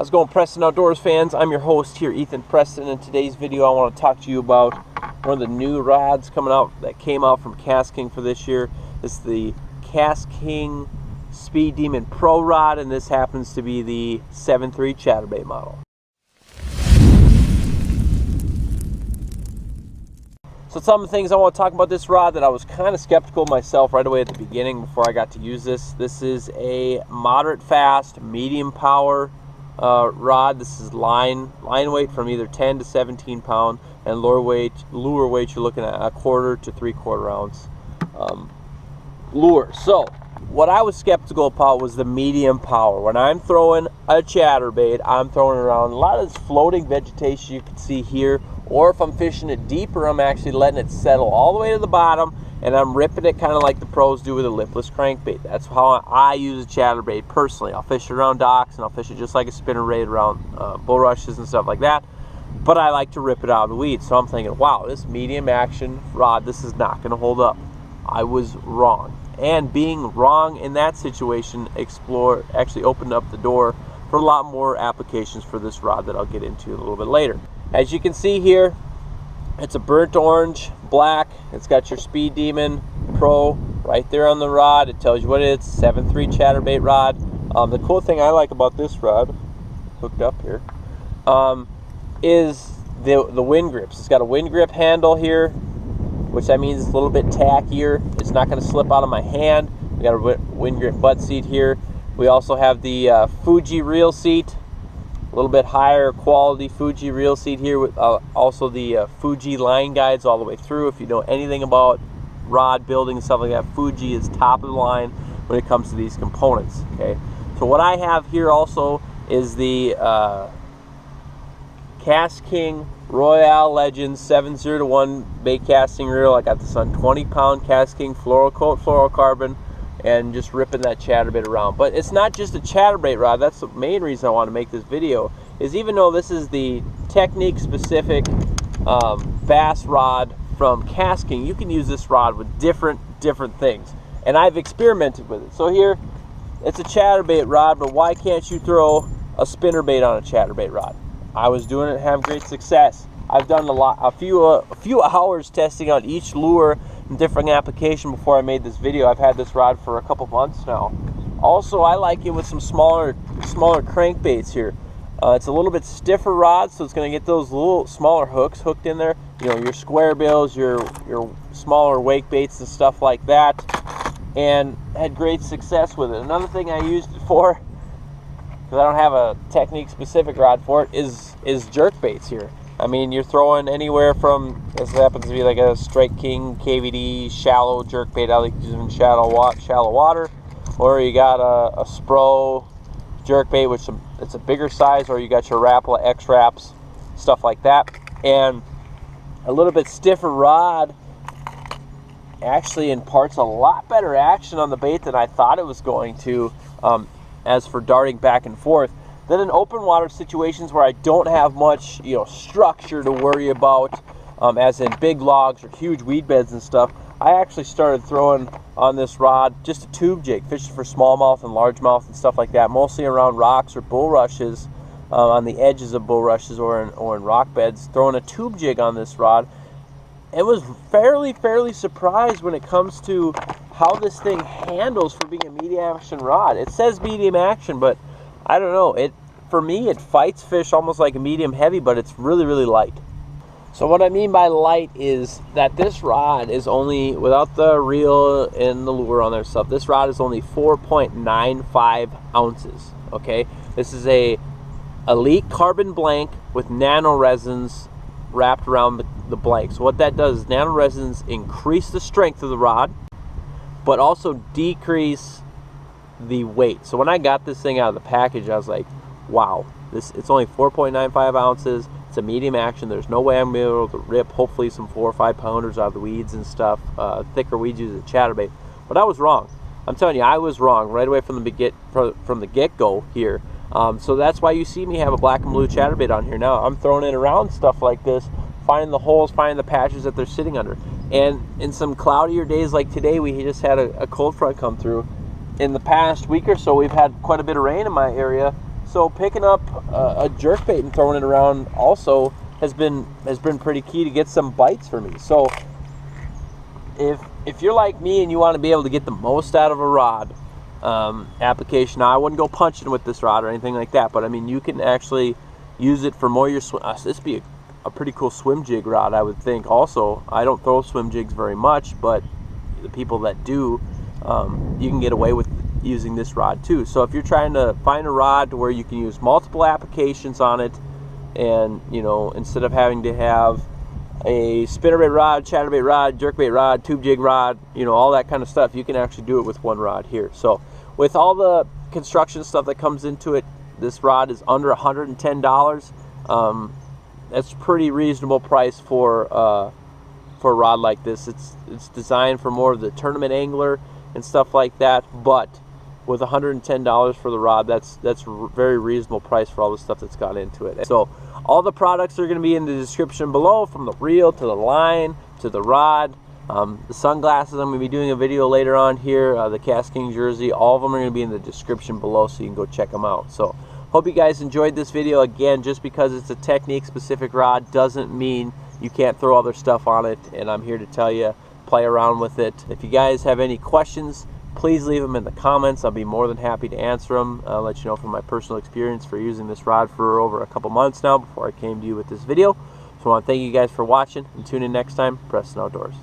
How's it going, Preston Outdoors fans? I'm your host here, Ethan Preston. In today's video, I want to talk to you about one of the new rods coming out that came out from KastKing for this year. This is the KastKing Speed Demon Pro rod, and this happens to be the 7.3 Chatterbait model. So some of the things I want to talk about this rod that I was kind of skeptical myself right away at the beginning before I got to use this. This is a moderate fast, medium power rod. This is line weight from either 10 to 17 pound, and lure weight you're looking at 1/4 to 3/4 ounce lure. So what I was skeptical about was the medium power. When I'm throwing a chatterbait, I'm throwing around a lot of this floating vegetation you can see here, or if I'm fishing it deeper, I'm actually letting it settle all the way to the bottom, and I'm ripping it kind of like the pros do with a lipless crankbait. That's how I use a chatterbait personally. I'll fish it around docks, and I'll fish it just like a spinnerbait around bulrushes and stuff like that, but I like to rip it out of the weeds. So I'm thinking, wow, this medium action rod, this is not going to hold up. I was wrong. And being wrong in that situation actually opened up the door for a lot more applications for this rod that I'll get into a little bit later. As you can see here, it's a burnt orange, black. It's got your Speed Demon Pro right there on the rod. It tells you what it is, 7.3 Chatterbait rod. The cool thing I like about this rod, hooked up here, is the wind grips. It's got a wind grip handle here, which that means it's a little bit tackier. It's not going to slip out of my hand. We got a wind grip butt seat here. We also have the Fuji reel seat, a little bit higher quality Fuji reel seat here, with also the Fuji line guides all the way through. If you know anything about rod building and stuff like that, Fuji is top of the line when it comes to these components. Okay, so what I have here also is the KastKing Royale Legends 701 bait casting reel. I got this on 20-pound KastKing floral coat fluorocarbon, and just ripping that chatterbait around. But it's not just a chatterbait rod. That's the main reason I want to make this video, is even though this is the technique specific bass rod from KastKing, you can use this rod with different things, and I've experimented with it. So here it's a chatterbait rod, but why can't you throw a spinnerbait on a chatterbait rod? I was doing it and have great success. I've done a few hours testing on each lure and different application before I made this video. I've had this rod for a couple months now. Also, I like it with some smaller crankbaits here. It's a little bit stiffer rod, so it's going to get those little smaller hooks hooked in there. You know, your square bills, your smaller wake baits and stuff like that, and had great success with it. Another thing I used it for, because I don't have a technique specific rod for it, is jerk baits here. I mean, you're throwing anywhere from, this happens to be like a Strike King KVD shallow jerk bait. I like using shallow water, or you got a Spro jerk bait, which it's a bigger size, or you got your Rapala X Wraps, stuff like that. And a little bit stiffer rod actually imparts a lot better action on the bait than I thought it was going to, as for darting back and forth. Then in open water situations where I don't have much, structure to worry about, as in big logs or huge weed beds and stuff, I actually started throwing on this rod just a tube jig, fishing for smallmouth and largemouth and stuff like that, mostly around rocks or bulrushes, on the edges of bulrushes or in rock beds, throwing a tube jig on this rod. And was fairly surprised when it comes to how this thing handles for being a medium action rod. It says medium action, but I don't know. For me, it fights fish almost like a medium heavy, but it's really light. So what I mean by light is that this rod is only, without the reel and the lure on there stuff, this rod is only 4.95 ounces. Okay, this is a elite carbon blank with nano resins wrapped around the blank. So what that does is nano resins increase the strength of the rod, but also decrease the weight. So when I got this thing out of the package, I was like, wow, it's only 4.95 ounces. It's a medium action. There's no way I'm going to be able to rip hopefully some 4 or 5 pounders out of the weeds and stuff, thicker weeds use a chatterbait. But I was wrong. I'm telling you, I was wrong right away from the get-go here. So that's why you see me have a black and blue chatterbait on here now. I'm throwing it around stuff like this, finding the holes, finding the patches that they're sitting under. And in some cloudier days like today, we just had a cold front come through. In the past week or so, we've had quite a bit of rain in my area, So picking up a jerkbait and throwing it around also has been pretty key to get some bites for me. So if you're like me and you want to be able to get the most out of a rod application, now I wouldn't go punching with this rod or anything like that, but I mean, you can actually use it for more your swim. This would be a pretty cool swim jig rod, I would think. Also, I don't throw swim jigs very much, but the people that do, you can get away with using this rod too. So if you're trying to find a rod to where you can use multiple applications on it, and you know, instead of having to have a spinnerbait rod, chatterbait rod, jerkbait rod, tube jig rod, you know, all that kind of stuff, you can actually do it with one rod here. So with all the construction stuff that comes into it, this rod is under $110. That's pretty reasonable price for a rod like this. It's designed for more of the tournament angler and stuff like that, but with $110 for the rod, that's a very reasonable price for all the stuff that's gone into it. So all the products are going to be in the description below, from the reel to the line to the rod. The sunglasses, I'm going to be doing a video later on here, the KastKing jersey, all of them are going to be in the description below, so you can go check them out. So hope you guys enjoyed this video. Again, just because it's a technique specific rod doesn't mean you can't throw other stuff on it, and I'm here to tell you, play around with it. If you guys have any questions, please leave them in the comments. I'll be more than happy to answer them. I'll let you know from my personal experience for using this rod for over a couple months now before I came to you with this video. So I want to thank you guys for watching, and tune in next time. Preston Outdoors.